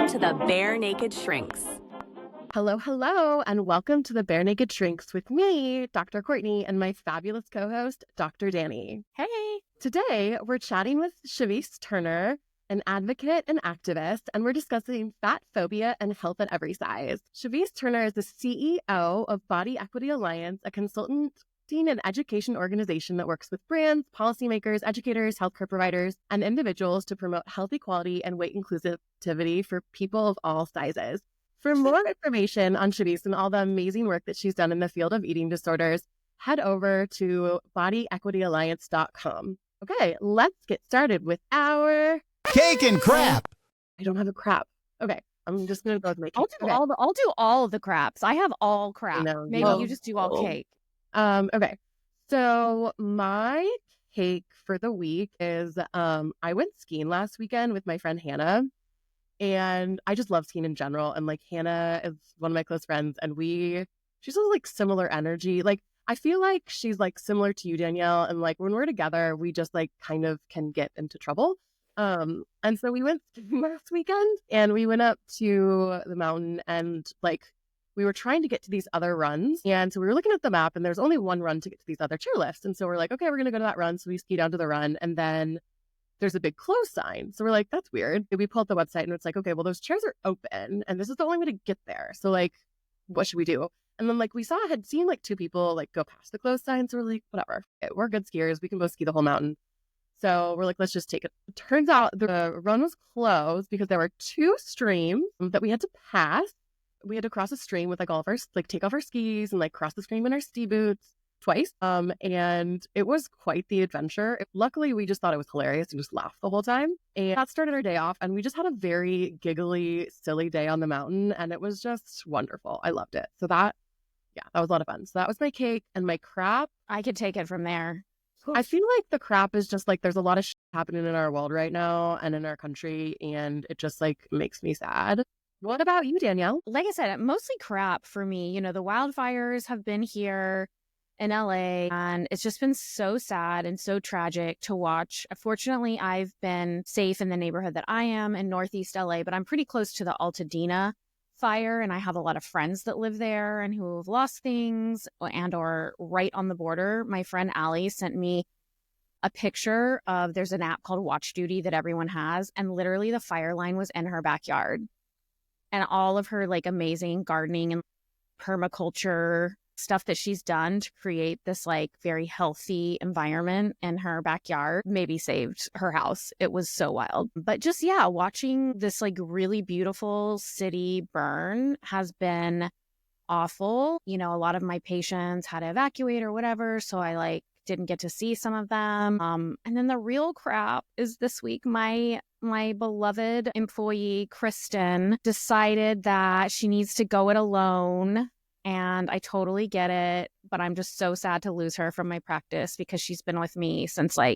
Welcome to the Bare Naked Shrinks. Hello, hello, and welcome to the Bare Naked Shrinks with me, Dr. Courtney, and my fabulous co-host, Dr. Danny. Hey! Today, we're chatting with Chevese Turner, an advocate and activist, and we're discussing fat phobia and health at every size. Chevese Turner is the CEO of Body Equity Alliance, a consulting and education organization that works with brands, policymakers, educators, healthcare providers, and individuals to promote health equality and weight inclusivity for people of all sizes. For more information on Chevese and all the amazing work that she's done in the field of eating disorders, head over to bodyequityalliance.com. Okay, let's get started with our cake and crap. I don't have a crap. Okay, I'm just gonna go with my cake. I'll do all of the craps. I have all crap. Maybe you just do all cake. Okay. So my cake for the week is I went skiing last weekend with my friend Hannah. And I just love skiing in general. And like Hannah is one of my close friends, and she's like similar energy. Like I feel like she's like similar to you, Danielle. And like when we're together, we just like kind of can get into trouble. And so we went skiing last weekend, and we went up to the mountain, and like we were trying to get to these other runs. And so we were looking at the map, and there's only one run to get to these other chairlifts. And so we're like, okay, we're gonna go to that run. So we ski down to the run, and then there's a big close sign. So we're like, that's weird. We pull up the website and it's like, okay, well, those chairs are open and this is the only way to get there. So like, what should we do? And then like had seen like two people like go past the close sign. So we're like, whatever. We're good skiers. We can both ski the whole mountain. So we're like, let's just take it. It turns out the run was closed because there were two streams that we had to pass. We had to cross a stream with like all of our, like take off our skis and like cross the stream in our ski boots twice. And it was quite the adventure. Luckily, we just thought it was hilarious and just laughed the whole time. And that started our day off. And we just had a very giggly, silly day on the mountain. And it was just wonderful. I loved it. So that was a lot of fun. So that was my cake and my crap. I could take it from there. I feel like the crap is just like there's a lot of shit happening in our world right now and in our country. And it just like makes me sad. What about you, Danielle? Like I said, mostly crap for me. You know, the wildfires have been here in LA, and it's just been so sad and so tragic to watch. Fortunately, I've been safe in the neighborhood that I am in Northeast LA, but I'm pretty close to the Altadena fire, and I have a lot of friends that live there and who have lost things and are right on the border. My friend Allie sent me a picture of, there's an app called Watch Duty that everyone has, and literally the fire line was in her backyard. And all of her like amazing gardening and permaculture stuff that she's done to create this like very healthy environment in her backyard maybe saved her house. It was so wild. But just, watching this like really beautiful city burn has been awful. You know, a lot of my patients had to evacuate or whatever, so I like didn't get to see some of them. And then the real crap is this week, my beloved employee, Kristen, decided that she needs to go it alone. And I totally get it, but I'm just so sad to lose her from my practice because she's been with me since her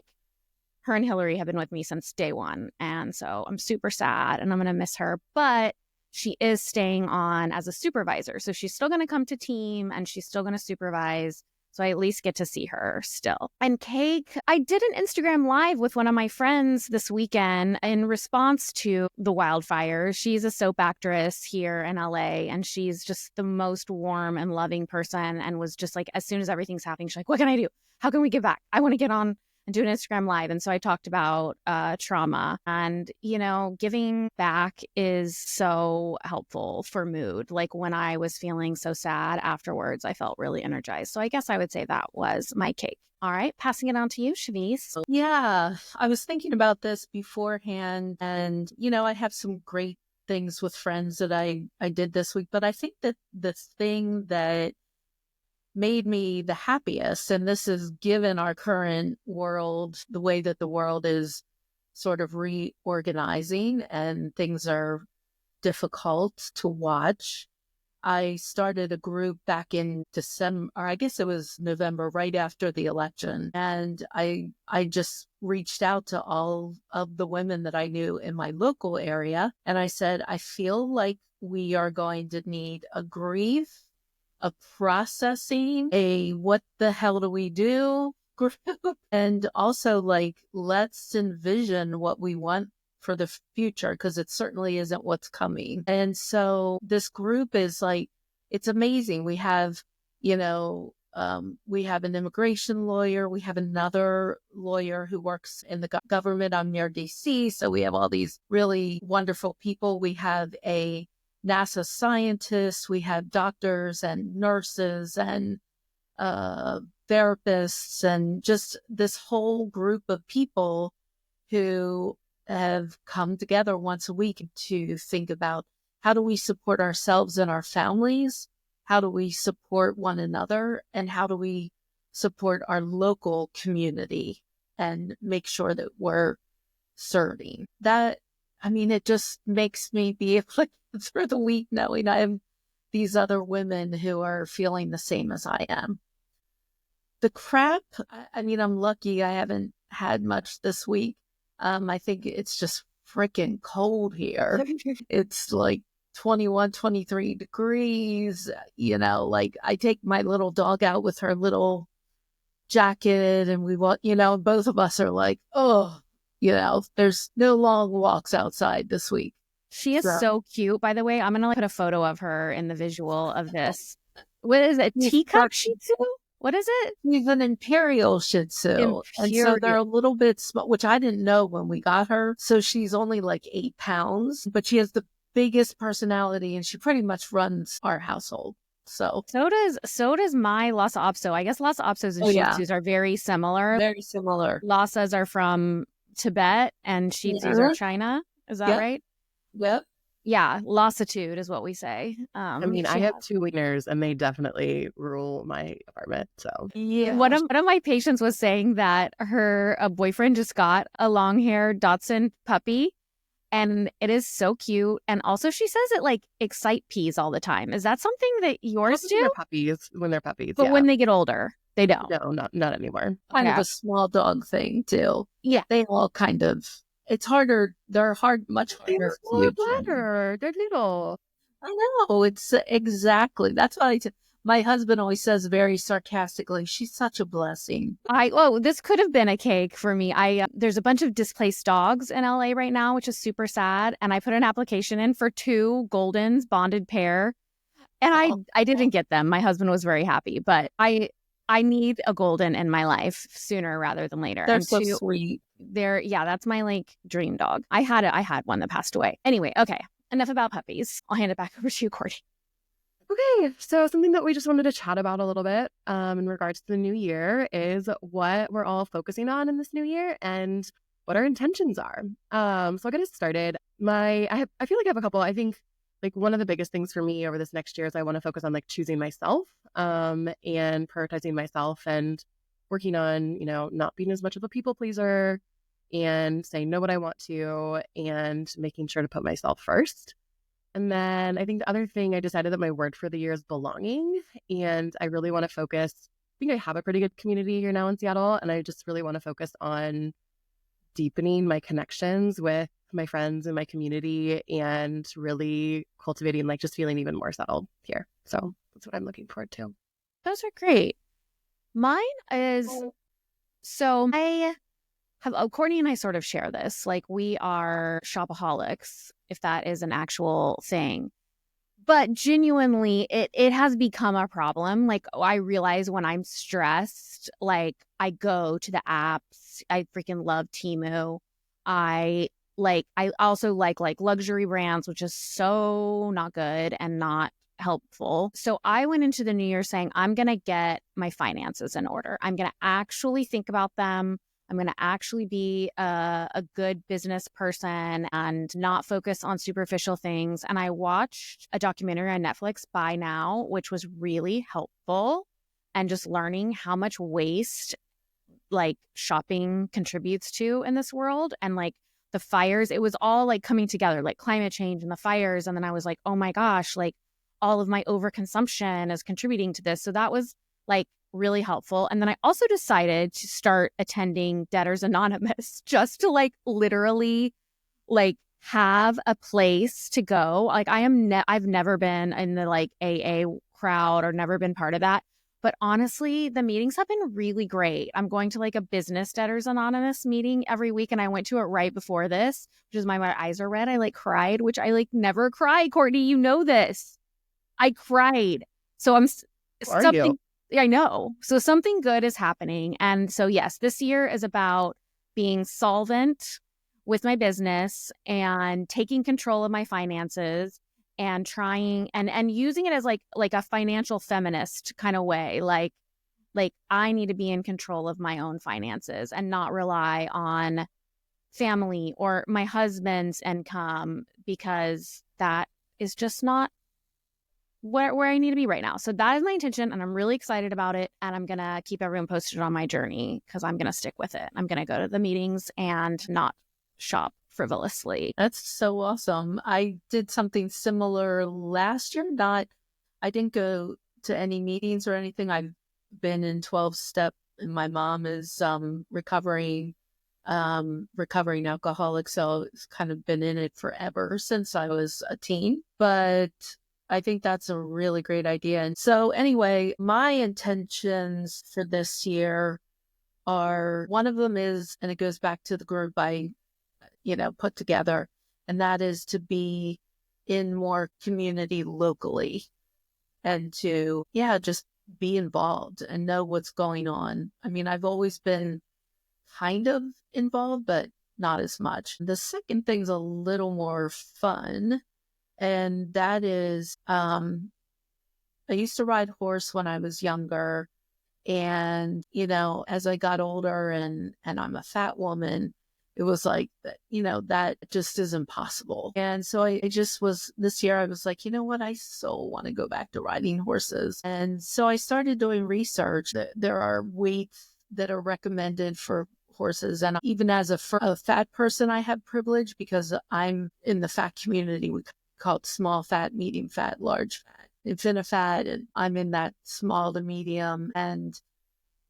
and Hillary have been with me since day one. And so I'm super sad and I'm going to miss her, but she is staying on as a supervisor. So she's still going to come to team and she's still going to supervise. So I at least get to see her still. And cake, I did an Instagram live with one of my friends this weekend in response to the wildfires. She's a soap actress here in LA, and she's just the most warm and loving person, and was just like, as soon as everything's happening, she's like, what can I do? How can we give back? I want to get on and do an Instagram live. And so I talked about trauma, and, you know, giving back is so helpful for mood. Like when I was feeling so sad afterwards, I felt really energized. So I guess I would say that was my cake. All right, passing it on to you, Chevese. Yeah, I was thinking about this beforehand, and, you know, I have some great things with friends that I did this week, but I think that the thing that made me the happiest, and this is given our current world, the way that the world is sort of reorganizing and things are difficult to watch. I started a group back in December, or I guess it was November, right after the election. And I just reached out to all of the women that I knew in my local area. And I said, I feel like we are going to need a grief, a processing, a what the hell do we do group, and also like, let's envision what we want for the future, because it certainly isn't what's coming. And so this group is like, it's amazing. We have, we have an immigration lawyer. We have another lawyer who works in the government. I'm near DC. So we have all these really wonderful people. We have a NASA scientist. We have doctors and nurses and therapists, and just this whole group of people who have come together once a week to think about, how do we support ourselves and our families? How do we support one another? And how do we support our local community and make sure that we're serving? It just makes me be able to get through the week knowing I have these other women who are feeling the same as I am. The crap, I'm lucky I haven't had much this week. I think it's just freaking cold here. It's like 21, 23 degrees, I take my little dog out with her little jacket, and we want, both of us are like, oh, there's no long walks outside this week. She is so cute, by the way. I'm going to put a photo of her in the visual of this. What is it? Teacup Shih Tzu? What is it? She's an Imperial Shih Tzu. And so they're a little bit small, which I didn't know when we got her. So she's only like 8 pounds, but she has the biggest personality, and she pretty much runs our household. So does my Lhasa Apso. I guess Lhasa Apsos and Shih Tzus are very similar. Very similar. Lhasas are from Tibet and Shih Tzus are China. Is that right? Yep. Yeah, lassitude is what we say. I have 2 wieners, and they definitely rule my apartment. So yeah, one of my patients was saying that her boyfriend just got a long-haired Dachshund puppy, and it is so cute. And also, she says it excite peas all the time. Is that something that yours do? When they're puppies, but when they get older, they don't. No, not anymore. Kind of a small dog thing too. Yeah, they all kind of. It's harder. They're much harder. They're little. I know. It's exactly. That's why my husband always says very sarcastically, she's such a blessing. This could have been a cake for me. There's a bunch of displaced dogs in LA right now, which is super sad. And I put an application in for 2 Goldens, bonded pair. And I didn't get them. My husband was very happy, but I need a Golden in my life sooner rather than later. They're so sweet. That's my dream dog. I had one that passed away. Anyway, okay. Enough about puppies. I'll hand it back over to you, Courtney. Okay, so something that we just wanted to chat about a little bit in regards to the new year is what we're all focusing on in this new year and what our intentions are. So I'll get it started. I feel like I have a couple. I think one of the biggest things for me over this next year is I want to focus on choosing myself and prioritizing myself and working on, not being as much of a people pleaser and saying no when I want to and making sure to put myself first. And then I think the other thing, I decided that my word for the year is belonging. And I really want to focus, I think I have a pretty good community here now in Seattle. And I just really want to focus on deepening my connections with my friends and my community and really cultivating just feeling even more settled here. So that's what I'm looking forward to. Those are great. Mine is, so I have, Courtney and I sort of share this. We are shopaholics, if that is an actual thing. But genuinely, it has become a problem. I realize when I'm stressed, I go to the apps. I freaking love Temu. I also like luxury brands, which is so not good and not helpful. So I went into the new year saying, I'm going to get my finances in order. I'm going to actually think about them. I'm going to actually be a good business person and not focus on superficial things. And I watched a documentary on Netflix, Buy Now, which was really helpful, and just learning how much waste shopping contributes to in this world. And the fires, it was all coming together, climate change and the fires. And then I was like, oh my gosh, all of my overconsumption is contributing to this. So that was really helpful. And then I also decided to start attending Debtors Anonymous just to literally have a place to go. I've never been in the AA crowd or never been part of that. But honestly, the meetings have been really great. I'm going to like a Business Debtors Anonymous meeting every week, and I went to it right before this, which is my eyes are red. I like cried, which I like never cry. Courtney, you know this. I cried. So Who are something. you? I know. So something good is happening, and so yes, this year is about being solvent with my business and taking control of my finances and trying and using it as like a financial feminist kind of way, like I need to be in control of my own finances and not rely on family or my husband's income, because that is just not where I need to be right now. So that is my intention, and I'm really excited about it, and I'm going to keep everyone posted on my journey because I'm going to stick with it. I'm going to go to the meetings and not shop frivolously. That's so awesome. I did something similar last year. I didn't go to any meetings or anything. I've been in 12-step, and my mom is recovering alcoholic. So it's kind of been in it forever since I was a teen. But I think that's a really great idea. And so anyway, my intentions for this year are, one of them is, and it goes back to the group I put together, and that is to be in more community locally and to, just be involved and know what's going on. I mean, I've always been kind of involved, but not as much. The second thing's a little more fun, and that is, I used to ride horse when I was younger. And, as I got older and I'm a fat woman, it was like, that just is impossible. And so I just was, this year I was like, you know what? I so want to go back to riding horses. And so I started doing research. There are weights that are recommended for horses. And even as a fat person, I have privilege because I'm in the fat community. We call it small fat, medium fat, large fat, infinifat, and I'm in that small to medium.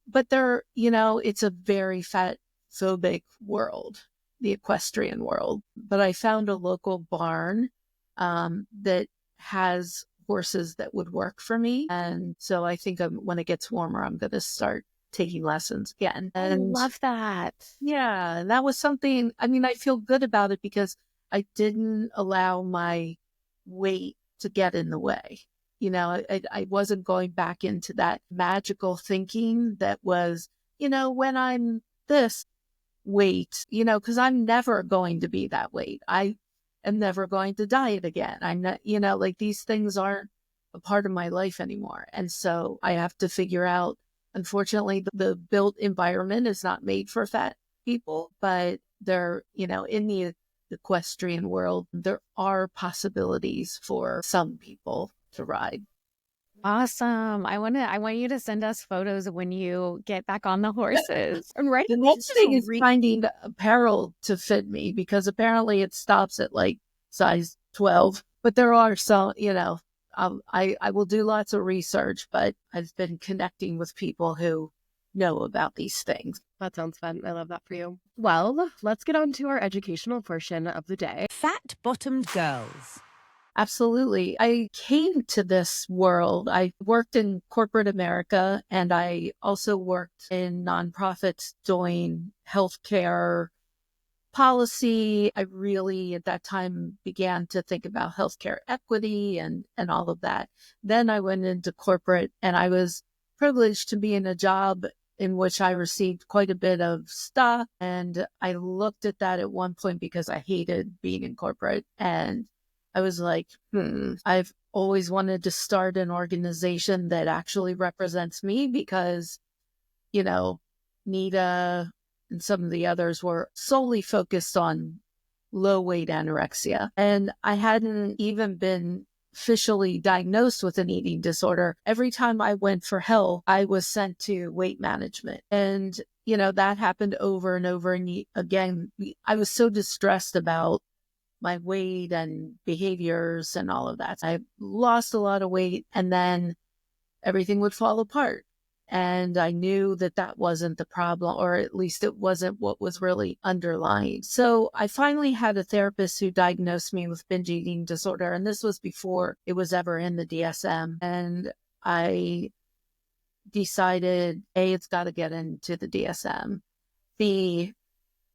But it's a very fat phobic world, the equestrian world. But I found a local barn that has horses that would work for me. And so I think when it gets warmer, I'm going to start taking lessons again. And I love that. Yeah, and that was something, I mean, I feel good about it because I didn't allow my weight to get in the way. I wasn't going back into that magical thinking that was, when I'm this weight, because I'm never going to be that weight. I am never going to diet again. I'm not, like these things aren't a part of my life anymore. And so I have to figure out, unfortunately, the built environment is not made for fat people, but they're, in the equestrian world, there are possibilities for some people to ride. Awesome. I want you to send us photos of when you get back on the horses. And right. The next thing is finding apparel to fit me, because apparently it stops at like size 12. But there are some, I will do lots of research, but I've been connecting with people who know about these things. That sounds fun. I love that for you. Well, let's get on to our educational portion of the day. Fat-bottomed girls. Absolutely. I came to this world. I worked in corporate America, and I also worked in nonprofits doing healthcare policy. I really, at that time, began to think about healthcare equity and all of that. Then I went into corporate, and I was privileged to be in a job in which I received quite a bit of stock. And I looked at that at one point because I hated being in corporate. And I was like, I've always wanted to start an organization that actually represents me, because, Nita and some of the others were solely focused on low weight anorexia. And I hadn't even been officially diagnosed with an eating disorder. Every time I went for help, I was sent to weight management. And, that happened over and over. And again, I was so distressed about my weight and behaviors and all of that. I lost a lot of weight, and then everything would fall apart. And I knew that wasn't the problem, or at least it wasn't what was really underlying. So I finally had a therapist who diagnosed me with binge eating disorder. And this was before it was ever in the DSM. And I decided, A, it's got to get into the DSM. B,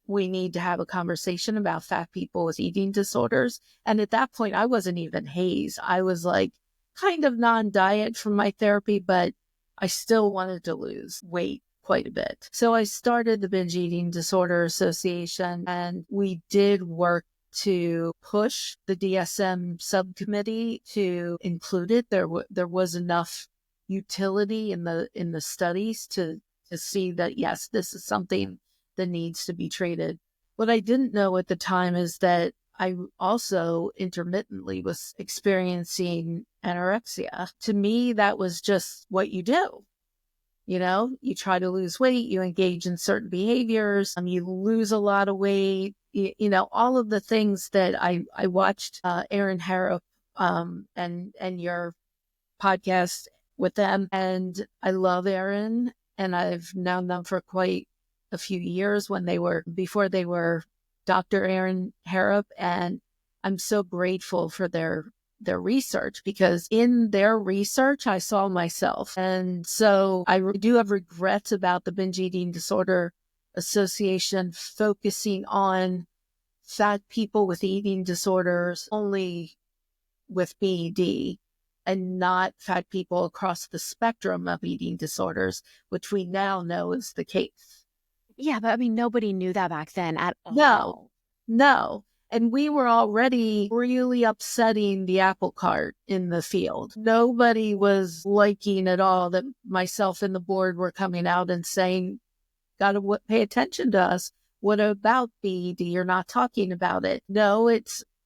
we need to have a conversation about fat people with eating disorders. And at that point, I wasn't even HAES. I was like kind of non-diet from my therapy, but I still wanted to lose weight quite a bit. So I started the Binge Eating Disorder Association, and we did work to push the DSM subcommittee to include it. There was enough utility in the studies to see that, yes, this is something that needs to be treated. What I didn't know at the time is that I also intermittently was experiencing anorexia. To me, that was just what you do. You know, you try to lose weight, you engage in certain behaviors, you lose a lot of weight, you know, all of the things that I watched Erin Harrop and your podcast with them. And I love Erin, and I've known them for quite a few years before they were Dr. Erin Harrop. And I'm so grateful for their research, because in their research, I saw myself. And so I do have regrets about the Binge Eating Disorder Association focusing on fat people with eating disorders only with BED, and not fat people across the spectrum of eating disorders, which we now know is the case. Yeah, but I mean, nobody knew that back then at all. No. And we were already really upsetting the apple cart in the field. Nobody was liking at all that myself and the board were coming out and saying, gotta pay attention to us. What about BED? You're not talking about it. No,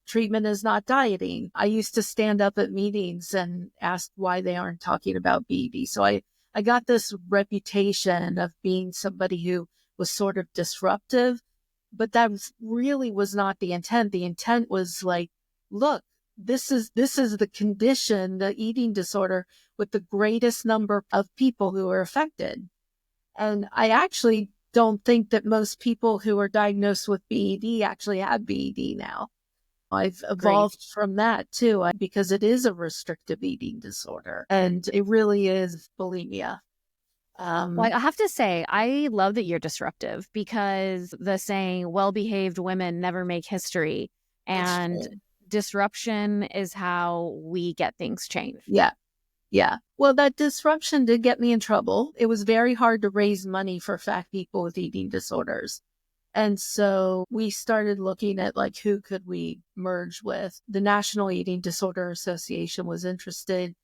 treatment is not dieting. I used to stand up at meetings and ask why they aren't talking about BED. So I got this reputation of being somebody who was sort of disruptive, but that really was not the intent. The intent was like, look, this is the condition, the eating disorder with the greatest number of people who are affected. And I actually don't think that most people who are diagnosed with BED actually have BED now. I've evolved from that too, because it is a restrictive eating disorder, and it really is bulimia. Well, I have to say, I love that you're disruptive, because the saying, well-behaved women never make history, and disruption is how we get things changed. Yeah. Well, that disruption did get me in trouble. It was very hard to raise money for fat people with eating disorders. And so we started looking at who could we merge with. The National Eating Disorder Association was interested.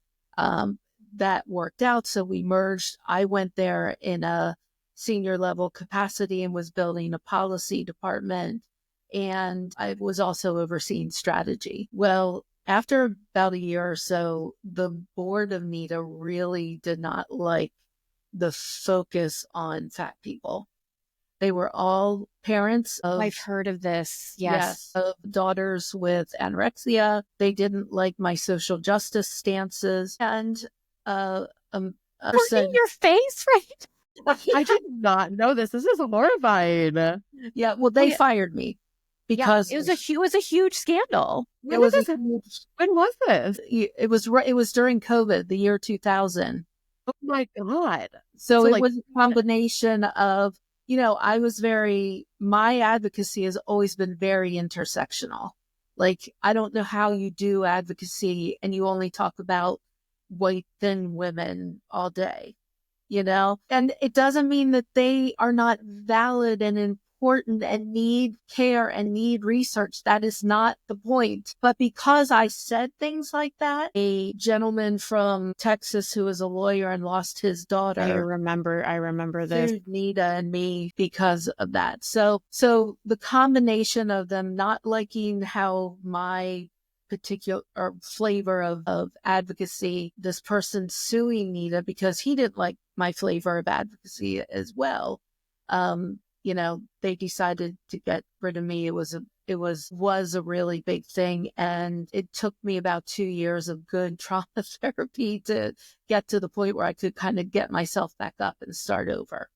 That worked out. So we merged. I went there in a senior level capacity and was building a policy department. And I was also overseeing strategy. Well, after about a year or so, the board of NEDA really did not like the focus on fat people. They were all parents of... I've heard of this. Yes. Of daughters with anorexia. They didn't like my social justice stances. And in your face, right? I did not know this. This is horrifying. Yeah, well, they fired me because it was a huge scandal. When was this? It was during COVID, the year 2000. Oh my God. So it was a combination of, my advocacy has always been very intersectional. I don't know how you do advocacy and you only talk about white, thin women all day, and it doesn't mean that they are not valid and important and need care and need research. That is not the point. But because I said things like that, a gentleman from Texas who is a lawyer and lost his daughter. I remember this. Sued NEDA and me because of that. So the combination of them not liking how my particular flavor of advocacy, this person suing NEDA because he didn't like my flavor of advocacy as well. They decided to get rid of me. It was a really big thing. And it took me about 2 years of good trauma therapy to get to the point where I could kind of get myself back up and start over.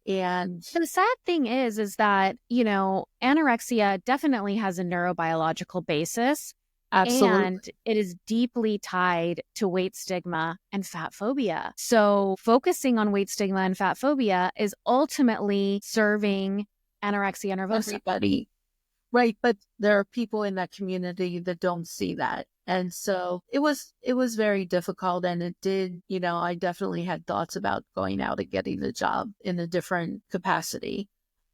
And the sad thing is that, anorexia definitely has a neurobiological basis. Absolutely. And it is deeply tied to weight stigma and fat phobia. So focusing on weight stigma and fat phobia is ultimately serving anorexia nervosa. Everybody. Right. But there are people in that community that don't see that. And so it was very difficult. And it did, I definitely had thoughts about going out and getting a job in a different capacity.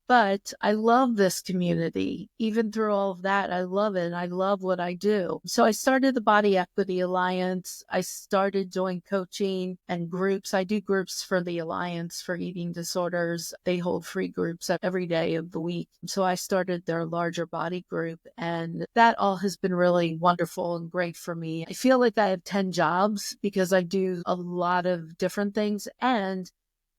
But I love this community. Even through all of that, I love it. I love what I do. So I started the Body Equity Alliance. I started doing coaching and groups. I do groups for the Alliance for Eating Disorders. They hold free groups every day of the week. So I started their larger body group, and that all has been really wonderful and great for me. I feel like I have 10 jobs because I do a lot of different things, and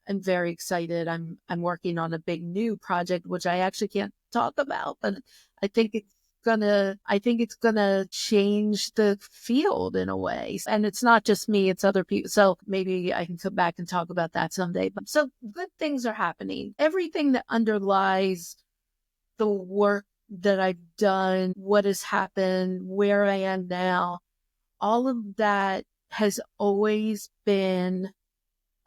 I'm very excited. I'm working on a big new project, which I actually can't talk about, but I think it's gonna change the field in a way. And it's not just me, it's other people. So maybe I can come back and talk about that someday. But so good things are happening. Everything that underlies the work that I've done, what has happened, where I am now, all of that has always been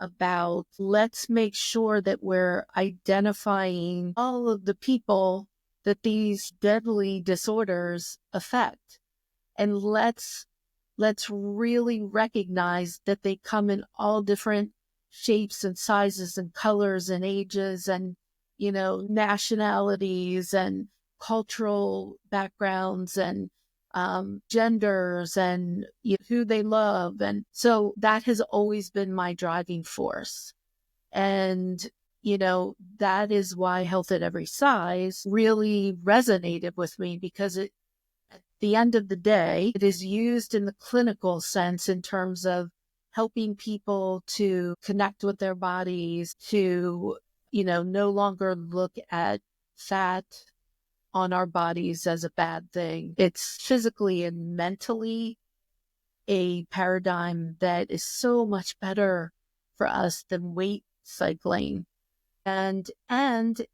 about let's make sure that we're identifying all of the people that these deadly disorders affect. And let's really recognize that they come in all different shapes and sizes and colors and ages and, nationalities and cultural backgrounds and genders and who they love. And so that has always been my driving force. And, that is why Health at Every Size really resonated with me, because at the end of the day, it is used in the clinical sense in terms of helping people to connect with their bodies, to, no longer look at fat on our bodies as a bad thing. It's physically and mentally a paradigm that is so much better for us than weight cycling. And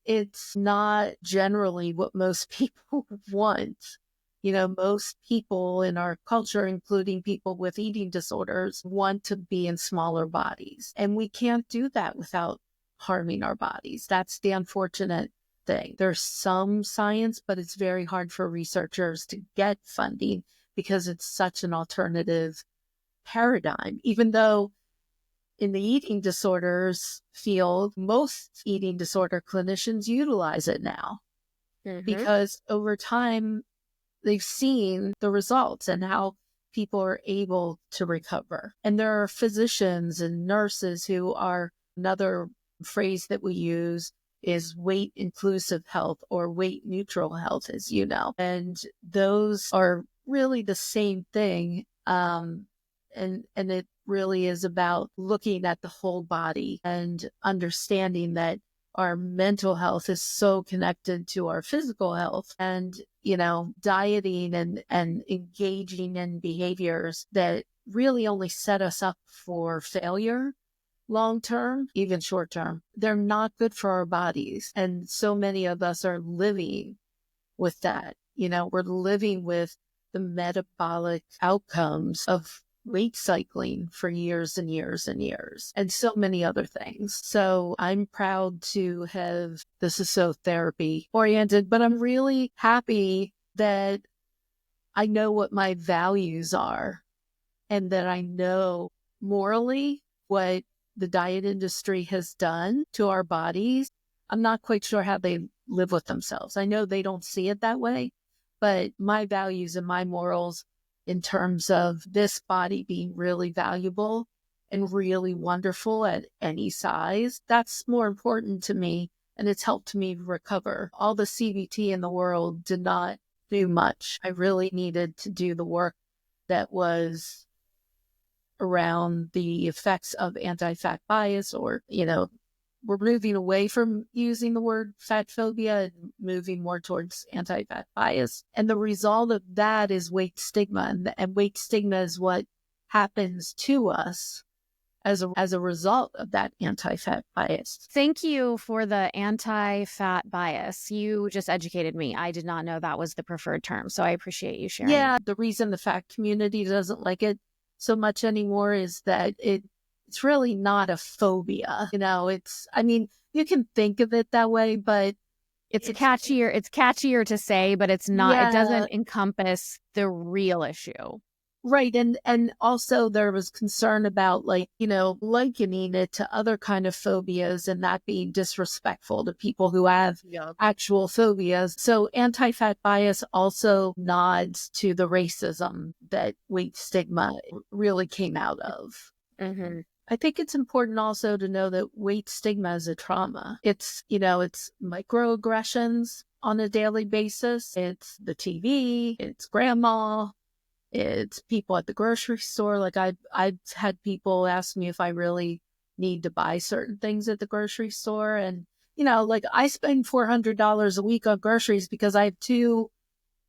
it's not generally what most people want. Most people in our culture, including people with eating disorders, want to be in smaller bodies. And we can't do that without harming our bodies. That's the unfortunate thing. There's some science, but it's very hard for researchers to get funding because it's such an alternative paradigm, even though in the eating disorders field, most eating disorder clinicians utilize it now because over time they've seen the results and how people are able to recover. And there are physicians and nurses who are, another phrase that we use is weight inclusive health or weight neutral health, as you know. And those are really the same thing. And it really is about looking at the whole body and understanding that our mental health is so connected to our physical health, and, dieting and engaging in behaviors that really only set us up for failure long term, even short term. They're not good for our bodies. And so many of us are living with that. We're living with the metabolic outcomes of weight cycling for years and years and years, and so many other things. So I'm proud to have, this is so therapy oriented, but I'm really happy that I know what my values are and that I know morally what the diet industry has done to our bodies. I'm not quite sure how they live with themselves. I know they don't see it that way, but my values and my morals in terms of this body being really valuable and really wonderful at any size, that's more important to me. And it's helped me recover. All the CBT in the world did not do much. I really needed to do the work that was around the effects of anti-fat bias, or, we're moving away from using the word fat phobia and moving more towards anti-fat bias. And the result of that is weight stigma. And weight stigma is what happens to us as a result of that anti-fat bias. Thank you for the anti-fat bias. You just educated me. I did not know that was the preferred term, so I appreciate you sharing. Yeah, the reason the fat community doesn't like it so much anymore is that it's really not a phobia. I mean, you can think of it that way, but It's catchier to say, but it's not, yeah, it doesn't encompass the real issue. right. And also there was concern about likening it to other kind of phobias and that being disrespectful to people who have actual phobias. So anti-fat bias also nods to the racism that weight stigma really came out of. Mm-hmm. I think it's important also to know that weight stigma is a trauma. It's microaggressions on a daily basis. It's the TV, it's grandma, it's people at the grocery store. Like I've had people ask me if I really need to buy certain things at the grocery store. And, I spend $400 a week on groceries because I have 2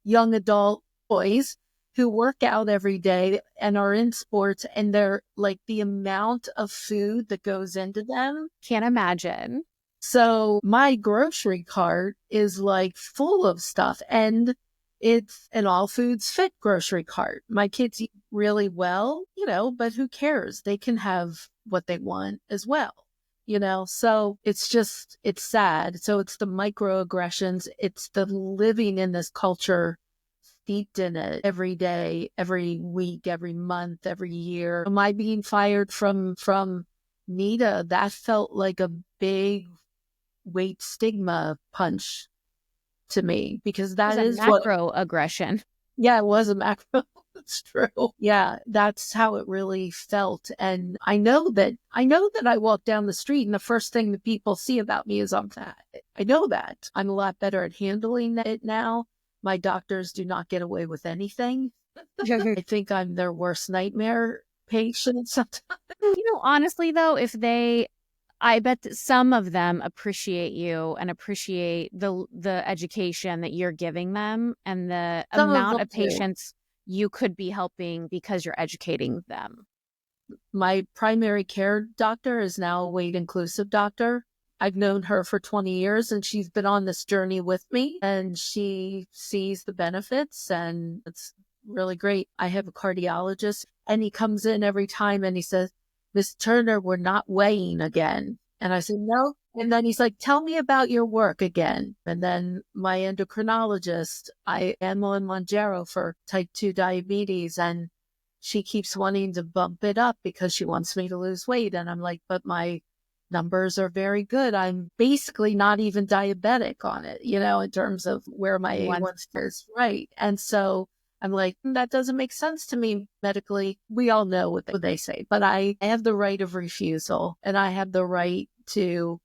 young adult boys who work out every day and are in sports, and they're like the amount of food that goes into them. Can't imagine. So my grocery cart is like full of stuff, and it's an all foods fit grocery cart. My kids eat really well, but who cares? They can have what they want as well. So it's sad. So it's the microaggressions. It's the living in this culture, steeped in it every day, every week, every month, every year. Am I being fired from NITA? That felt like a big weight stigma punch to me, because that is macro aggression. Yeah, it was a macro. It's true. Yeah, that's how it really felt. And I know that I walk down the street and the first thing that people see about me is I'm fat. I know that. I'm a lot better at handling it now. My doctors do not get away with anything. I think I'm their worst nightmare patient sometimes. Honestly though, I bet that some of them appreciate you and appreciate the education that you're giving them and the amount of patients you could be helping because you're educating them. My primary care doctor is now a weight inclusive doctor. I've known her for 20 years and she's been on this journey with me, and she sees the benefits, and it's really great. I have a cardiologist, and he comes in every time and he says, "Miss Turner, we're not weighing again." And I said, "No." And then he's like, "Tell me about your work again." And then my endocrinologist, I am on Mounjaro for type 2 diabetes, and she keeps wanting to bump it up because she wants me to lose weight. And I'm like, but my numbers are very good. I'm basically not even diabetic on it, in terms of where my A1C is. Right. And so I'm like, that doesn't make sense to me medically. We all know what they say, but I have the right of refusal, and I have the right to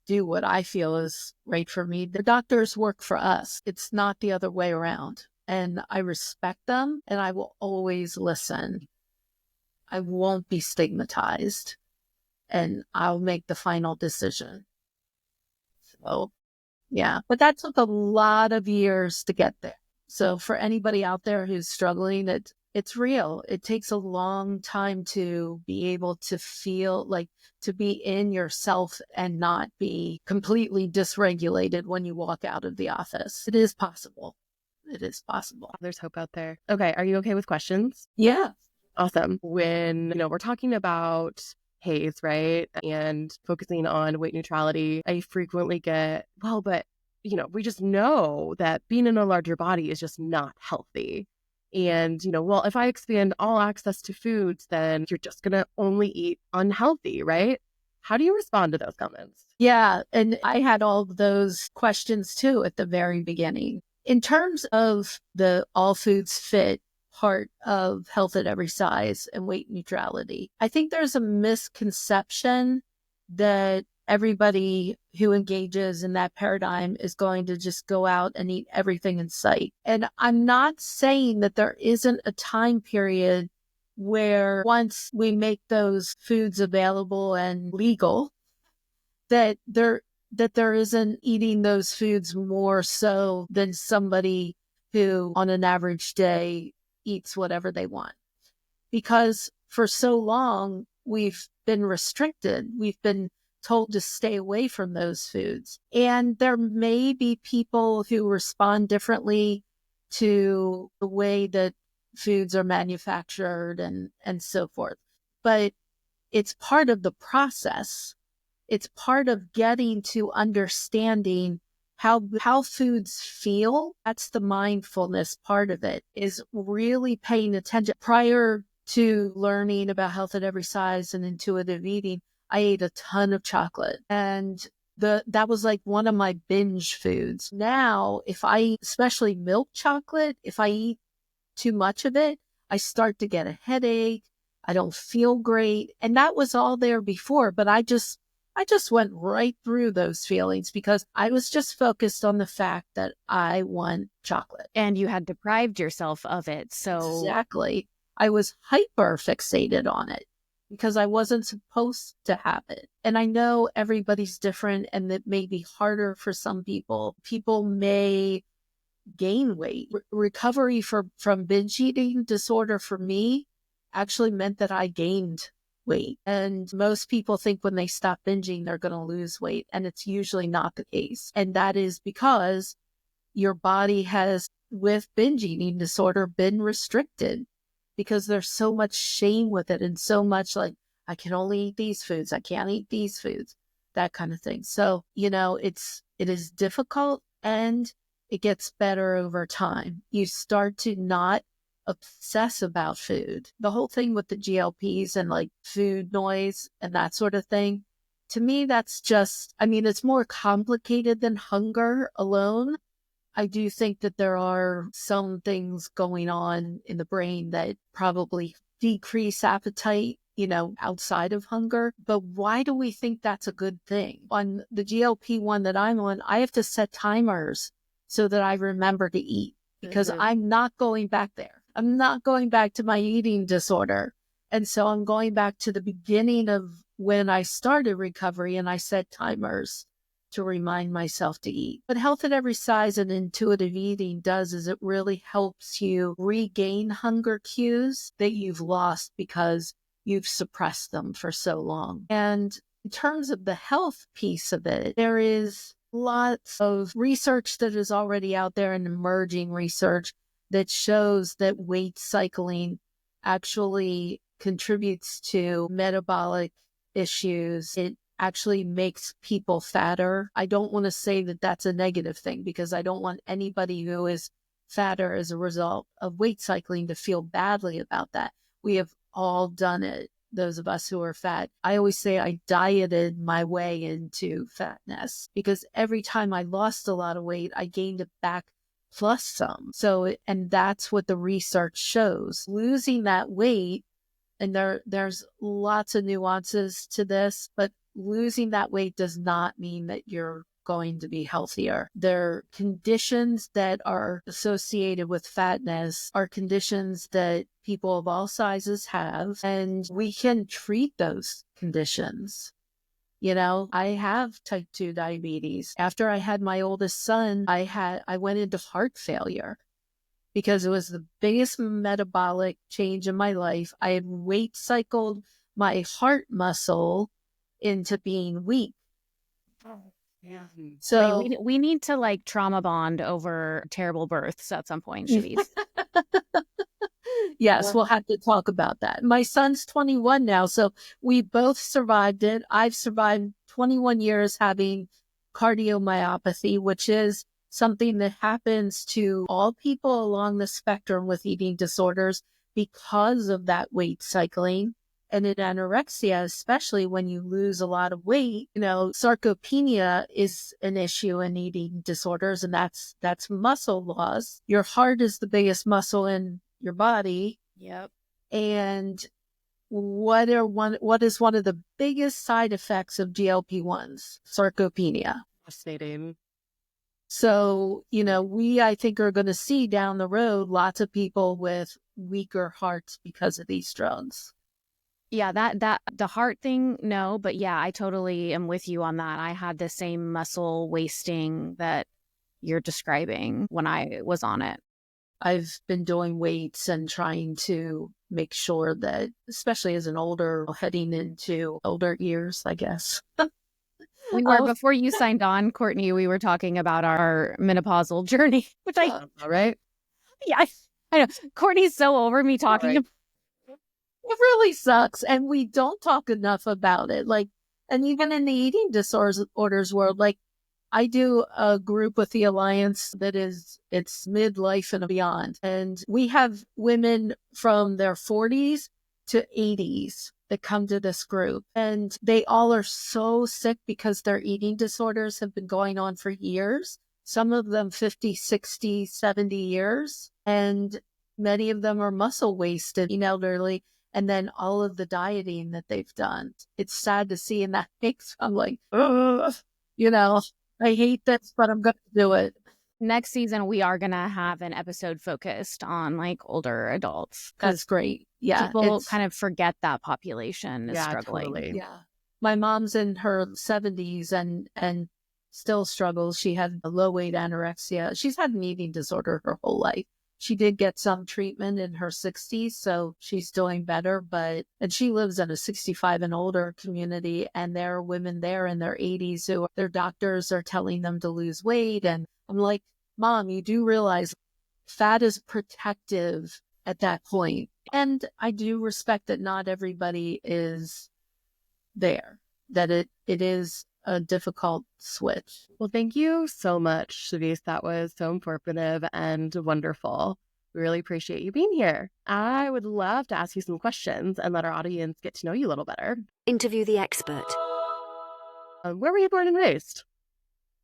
do what I feel is right for me. The doctors work for us. It's not the other way around. And I respect them, and I will always listen. I won't be stigmatized, and I'll make the final decision. So, yeah, but that took a lot of years to get there. So for anybody out there who's struggling, it's real. It takes a long time to be able to feel like, to be in yourself and not be completely dysregulated when you walk out of the office. It is possible. It is possible. There's hope out there. Okay. Are you okay with questions? Yeah. Awesome. When, we're talking about HAES, right? And focusing on weight neutrality, I frequently get, well, but, we just know that being in a larger body is just not healthy. And, well, if I expand all access to foods, then you're just going to only eat unhealthy, right? How do you respond to those comments? Yeah. And I had all of those questions too at the very beginning. In terms of the all foods fit part of health at every size and weight neutrality, I think there's a misconception that everybody who engages in that paradigm is going to just go out and eat everything in sight. And I'm not saying that there isn't a time period where once we make those foods available and legal, that there isn't eating those foods more so than somebody who on an average day eats whatever they want. Because for so long, we've been restricted. We've been told to stay away from those foods. And there may be people who respond differently to the way that foods are manufactured and so forth. But it's part of the process. It's part of getting to understanding how foods feel. That's the mindfulness part of it, is really paying attention. Prior to learning about health at every size and intuitive eating, I ate a ton of chocolate, and that was like one of my binge foods. Now, if I eat, especially milk chocolate, if I eat too much of it, I start to get a headache. I don't feel great. And that was all there before, but I just went right through those feelings because I was just focused on the fact that I want chocolate. And you had deprived yourself of it. So exactly. I was hyper fixated on it because I wasn't supposed to have it. And I know everybody's different and it may be harder for some people. People may gain weight. Recovery from binge eating disorder for me actually meant that I gained weight. And most people think when they stop binging, they're going to lose weight. And it's usually not the case. And that is because your body has, with binge eating disorder, been restricted because there's so much shame with it and so much like, I can only eat these foods. I can't eat these foods, that kind of thing. So, it is difficult and it gets better over time. You start to not obsess about food. The whole thing with the GLPs and like food noise and that sort of thing, to me, that's just, it's more complicated than hunger alone. I do think that there are some things going on in the brain that probably decrease appetite, outside of hunger. But why do we think that's a good thing? On the GLP one that I'm on, I have to set timers so that I remember to eat because I'm not going back there. I'm not going back to my eating disorder. And so I'm going back to the beginning of when I started recovery and I set timers to remind myself to eat. But health at every size and intuitive eating does is it really helps you regain hunger cues that you've lost because you've suppressed them for so long. And in terms of the health piece of it, there is lots of research that is already out there and emerging research that shows that weight cycling actually contributes to metabolic issues. It actually makes people fatter. I don't want to say that that's a negative thing because I don't want anybody who is fatter as a result of weight cycling to feel badly about that. We have all done it, those of us who are fat. I always say I dieted my way into fatness because every time I lost a lot of weight, I gained it back plus some. And that's what the research shows. Losing that weight, and there's lots of nuances to this, but losing that weight does not mean that you're going to be healthier. There conditions that are associated with fatness are conditions that people of all sizes have, and we can treat those conditions. I have type 2 diabetes. After I had my oldest son, I went into heart failure because it was the biggest metabolic change in my life. I had weight cycled my heart muscle into being weak. Yeah. So we need to like trauma bond over terrible births at some point, Chevese. Yes, we'll have to talk about that. My son's 21 now, so we both survived it. I've survived 21 years having cardiomyopathy, which is something that happens to all people along the spectrum with eating disorders because of that weight cycling. And in anorexia, especially when you lose a lot of weight, sarcopenia is an issue in eating disorders, and that's muscle loss. Your heart is the biggest muscle in your body. Yep. And what is one of the biggest side effects of GLP-1s? Sarcopenia. Fascinating. So, I think are going to see down the road lots of people with weaker hearts because of these drugs. Yeah, that the heart thing, no, but yeah, I totally am with you on that. I had the same muscle wasting that you're describing when I was on it. I've been doing weights and trying to make sure that, especially as heading into older years, I guess. We were, before you signed on, Courtney, we were talking about our menopausal journey, which all right. yeah, I know. Courtney's so over me talking Right. about It really sucks. And we don't talk enough about it. Like, and even in the eating disorders world, like I do a group with the Alliance it's midlife and beyond. And we have women from their 40s to 80s that come to this group. And they all are so sick because their eating disorders have been going on for years. Some of them 50, 60, 70 years. And many of them are muscle wasted, elderly. And then all of the dieting that they've done. It's sad to see. And that makes, I'm like, ugh, I hate this, but I'm going to do it. next season. We are going to have an episode focused on like older adults. That's great. Yeah. People kind of forget that population is struggling. Totally. Yeah. My mom's in her 70s and still struggles. She had a low weight anorexia. She's had an eating disorder her whole life. She did get some treatment in her 60s, so she's doing better. And she lives in a 65 and older community, and there are women there in their 80s who their doctors are telling them to lose weight. And I'm like, Mom, you do realize fat is protective at that point. And I do respect that not everybody is there, that it is a difficult switch. Well, thank you so much, Chevese. That was so informative and wonderful. We really appreciate you being here. I would love to ask you some questions and let our audience get to know you a little better. Interview the expert. Where were you born and raised?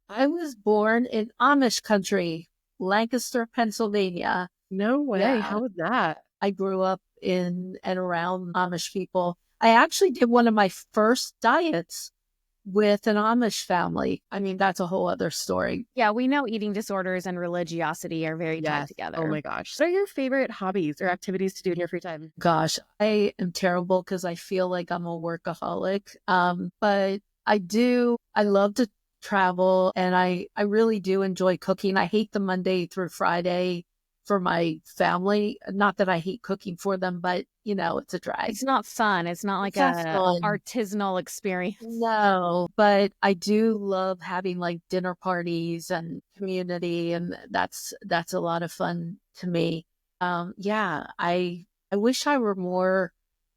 I was born in Amish country, Lancaster, Pennsylvania. No way. Yeah. How was that? I grew up in and around Amish people. I actually did one of my first diets with an Amish family. I mean, that's a whole other story. Yeah, we know eating disorders and religiosity are very tied together. Oh my gosh. What are your favorite hobbies or activities to do in your free time? Gosh, I am terrible because I feel like I'm a workaholic. But I love to travel, and I really do enjoy cooking. I hate the Monday through Friday for my family. Not that I hate cooking for them, but it's a drag. It's not fun. It's not like It's a not fun. artisanal experience. No, but I do love having like dinner parties and community, and that's a lot of fun to me. I wish I were more.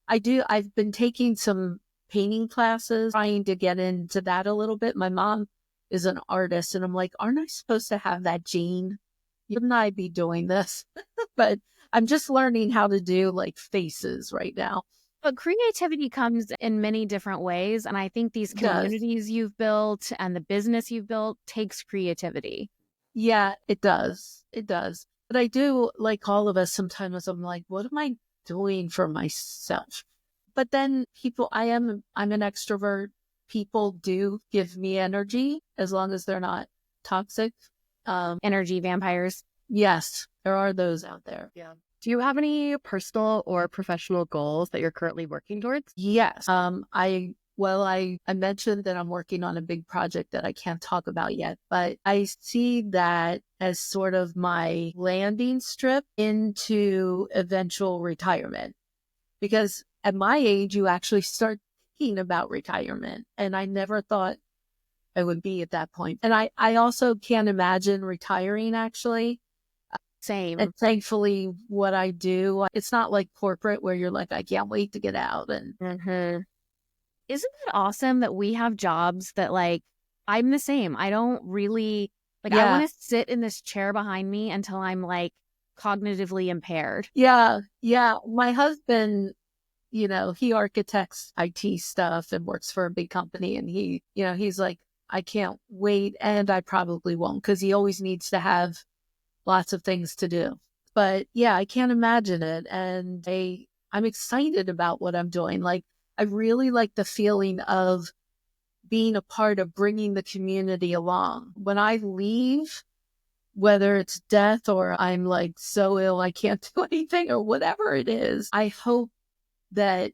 I've been taking some painting classes, trying to get into that a little bit. My mom is an artist, and I'm like, aren't I supposed to have that gene? Shouldn't I be doing this? But I'm just learning how to do like faces right now. But creativity comes in many different ways. And I think these It does. communities you've built and the business you've built takes creativity. Yeah, it does. It does. But I do, like all of us, sometimes I'm like, what am I doing for myself? But then I'm an extrovert. People do give me energy as long as they're not toxic. Energy vampires. Yes, there are those out there. Yeah. Do you have any personal or professional goals that you're currently working towards? Yes. I mentioned that I'm working on a big project that I can't talk about yet, but I see that as sort of my landing strip into eventual retirement. Because at my age, you actually start thinking about retirement. And I never thought I would be at that point. And I also can't imagine retiring, actually. Same. And thankfully, what I do, it's not like corporate where you're like, I can't wait to get out. And Isn't that awesome that we have jobs that like, I'm the same. I don't really, like, I want to sit in this chair behind me until I'm like cognitively impaired. Yeah. Yeah. My husband, he architects IT stuff and works for a big company. And he's like, I can't wait. And I probably won't, because he always needs to have lots of things to do. But yeah, I can't imagine it. And I'm excited about what I'm doing. Like, I really like the feeling of being a part of bringing the community along. When I leave, whether it's death or I'm like so ill I can't do anything or whatever it is, I hope that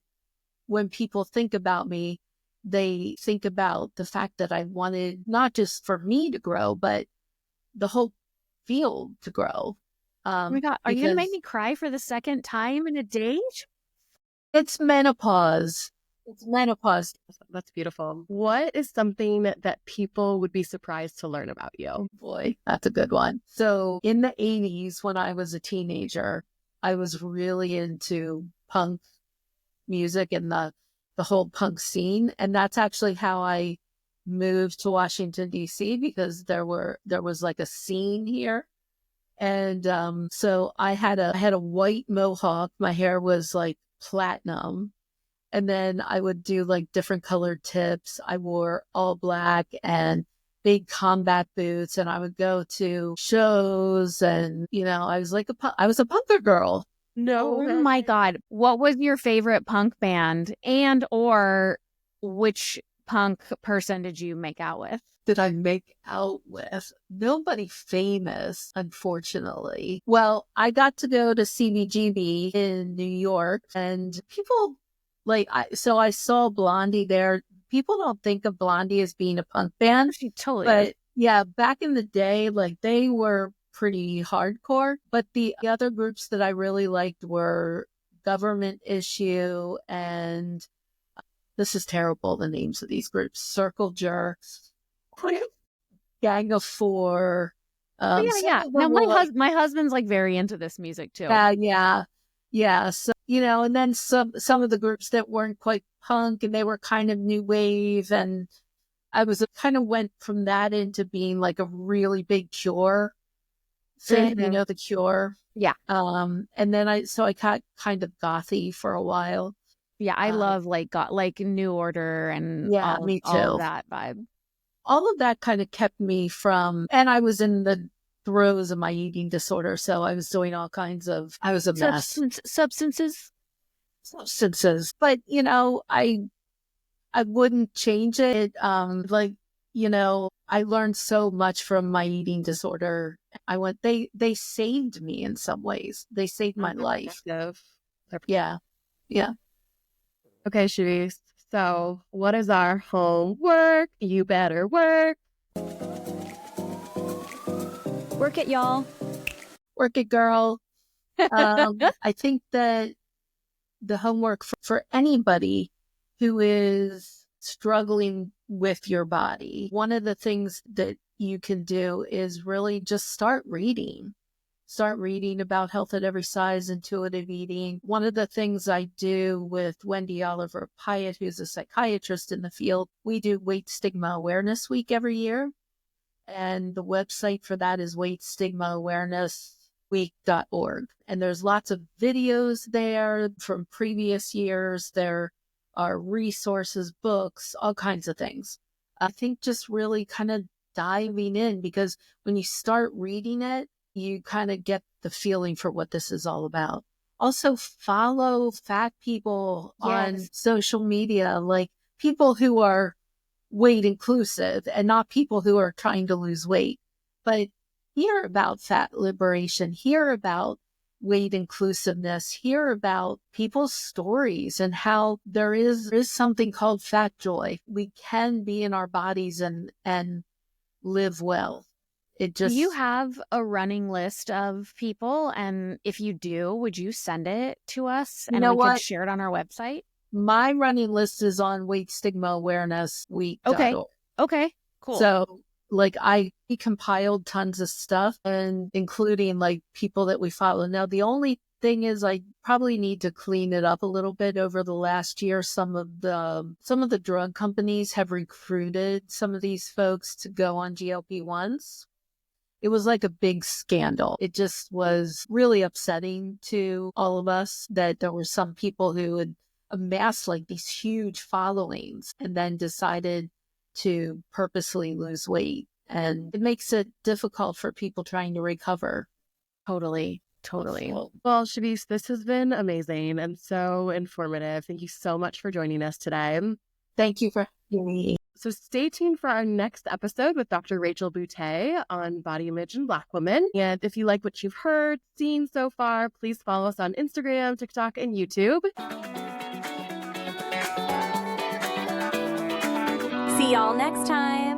when people think about me, they think about the fact that I wanted not just for me to grow, but the whole field to grow. Oh my God. Are you going to make Because me cry for the second time in a day? it's menopause. It's menopause. That's beautiful. What is something that people would be surprised to learn about you? Boy, that's a good one. So in the 80s, when I was a teenager, I was really into punk music and the whole punk scene. And that's actually how I moved to Washington, D.C., because there was like a scene here. And so I had a white mohawk. My hair was like platinum. And then I would do like different colored tips. I wore all black and big combat boots, and I would go to shows, and I was like I was a punker girl. No. Oh my God. What was your favorite punk band, and or which punk person did you make out with? Did I make out with? Nobody famous, unfortunately. Well, I got to go to CBGB in New York, and people so I saw Blondie there. People don't think of Blondie as being a punk band, She totally but is. yeah, back in the day, like they were pretty hardcore. But the other groups that I really liked were Government Issue, and this is terrible, the names of these groups: Circle Jerks, Gang of Four. Yeah. Some of Now them were like, my husband's like very into this music too. yeah. So, and then some of the groups that weren't quite punk, and they were kind of new wave. And I kind of went from that into being like a really big Cure fan, Mhm. the Cure. Yeah. And then I got kind of gothy for a while. Yeah, I love like New Order and Yeah, me all of too. that vibe. All of that kind of kept me from, and I was in the throes of my eating disorder. So I was doing all kinds of, I was a mess. Substances. Substances. But, I wouldn't change it. I learned so much from my eating disorder. They saved me in some ways. They saved my life. Yeah. Yeah. Okay, Chevese. So, what is our homework? You better work. Work it, y'all. Work it, girl. I think that the homework for anybody who is struggling with your body, one of the things that you can do is really just start reading. Start reading about health at every size, intuitive eating. One of the things I do with Wendy Oliver Pyatt, who's a psychiatrist in the field, we do Weight Stigma Awareness Week every year. And the website for that is weightstigmaawarenessweek.org. And there's lots of videos there from previous years. There are resources, books, all kinds of things. I think just really kind of diving in, because when you start reading it, you kind of get the feeling for what this is all about. Also, follow fat people on social media, like people who are weight inclusive and not people who are trying to lose weight. But hear about fat liberation, hear about weight inclusiveness, hear about people's stories and how there is something called fat joy. We can be in our bodies and live well. Do you have a running list of people? And if you do, would you send it to us and we could share it on our website? My running list is on Weight Stigma Awareness Week. Okay. Cool. So I compiled tons of stuff, and including like people that we follow. Now, the only thing is I probably need to clean it up a little bit over the last year. Some of the drug companies have recruited some of these folks to go on GLP-1s. It was like a big scandal. It just was really upsetting to all of us that there were some people who had amassed like these huge followings and then decided to purposely lose weight. And it makes it difficult for people trying to recover. Totally. Well, Chevese, this has been amazing and so informative. Thank you so much for joining us today. Thank you for having me. So stay tuned for our next episode with Dr. Rachel Boutte on body image in Black women. And if you like what you've heard, seen so far, please follow us on Instagram, TikTok, and YouTube. See y'all next time.